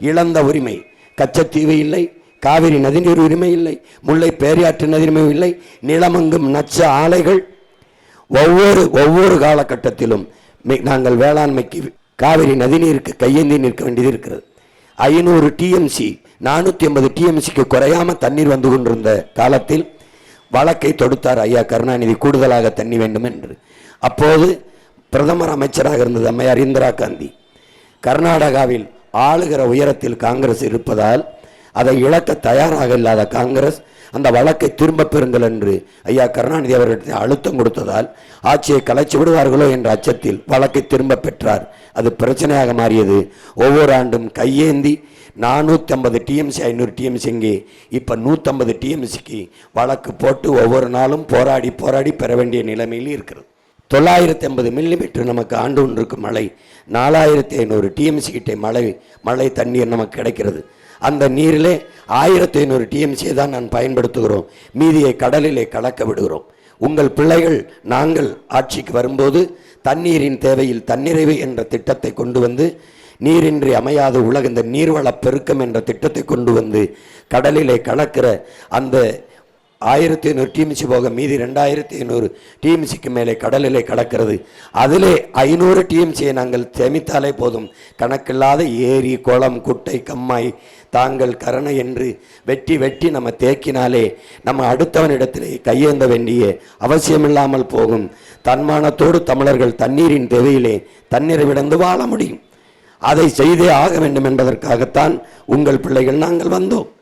இழந்த உரிமை. கச்சத்தீவு இல்லை, காவிரி நதிநீர் உரிமை இல்லை, முல்லை பேரியாற்று நதியுரிமை இல்லை, நிலமங்கும் நச்ச ஆலைகள். ஒவ்வொரு காலகட்டத்திலும் நாங்கள் வேளாண்மைக்கு காவிரி நதிநீருக்கு கையேந்தி நிற்க வேண்டியது இருக்கிறது. 500 டிஎம்சி 450 டிஎம்சிக்கு குறையாம தண்ணீர் வந்து கொண்டிருந்த காலத்தில் வழக்கை தொடுத்தார் ஐயா கருணாநிதி, கூடுதலாக தண்ணி வேண்டும் என்று. அப்போது பிரதமர் அமைச்சராக இருந்தது அம்மையார் இந்திரா காந்தி. கர்நாடகாவில் ஆளுகிற உயரத்தில் காங்கிரஸ் இருப்பதால் அதை இழக்க தயாராக இல்லாத காங்கிரஸ் அந்த வழக்கை திரும்ப பெறுங்கள் என்று ஐயா கருணாநிதி அவர்களிடத்தில் அழுத்தம் கொடுத்ததால் ஆட்சியை கலைச்சு விடுவார்களோ என்ற அச்சத்தில் வழக்கை திரும்ப பெற்றார். அது பிரச்சனையாக மாறியது. ஒவ்வொரு ஆண்டும் கையேந்தி 450 டிஎம்சி 500 டிஎம்சி இங்கே இப்போ 150 டிஎம்சிக்கு வழக்கு போட்டு ஒவ்வொரு நாளும் போராடி பெற வேண்டிய நிலைமையில் இருக்கிறது. 950 மில்லிமீட்டர் நமக்கு ஆண்டு ஒன்றுக்கு மழை, 4500 டிஎம்சி கிட்ட மழை தண்ணீர் நமக்கு கிடைக்கிறது. அந்த நீரிலே 1500 டிஎம்சியை தான் நான் பயன்படுத்துகிறோம், மீதியை கடலிலே கலக்க விடுகிறோம். உங்கள் பிள்ளைகள் நாங்கள் ஆட்சிக்கு வரும்போது தண்ணீரின் தேவையில் தன்னிறைவு என்ற திட்டத்தை கொண்டு வந்து, நீரின்றி அமையாத உலக இந்த நீர்வள பெருக்கம் என்ற திட்டத்தை கொண்டு வந்து கடலிலே கலக்கிற அந்த 1500 டிஎம்சி போக மீதி 2500 டிஎம்சிக்கு மேலே கடலிலே கடக்கிறது. அதிலே 500 டிஎம்சியை நாங்கள் சேமித்தாலே போதும். கணக்கில்லாத ஏரி, குளம், குட்டை, கம்மாய், தாங்கள், கரணை என்று வெட்டி நம்ம தேக்கினாலே நம்ம அடுத்தவனிடத்திலே கையேந்த வேண்டிய அவசியமில்லாமல் போகும். தன்மானத்தோடு தமிழர்கள் தண்ணீரின் தேவையிலே தண்ணீரை விடந்து வாழ முடியும். அதை செய்தே ஆக வேண்டும் என்பதற்காகத்தான் உங்கள் பிள்ளைகள் நாங்கள் வந்தோம்.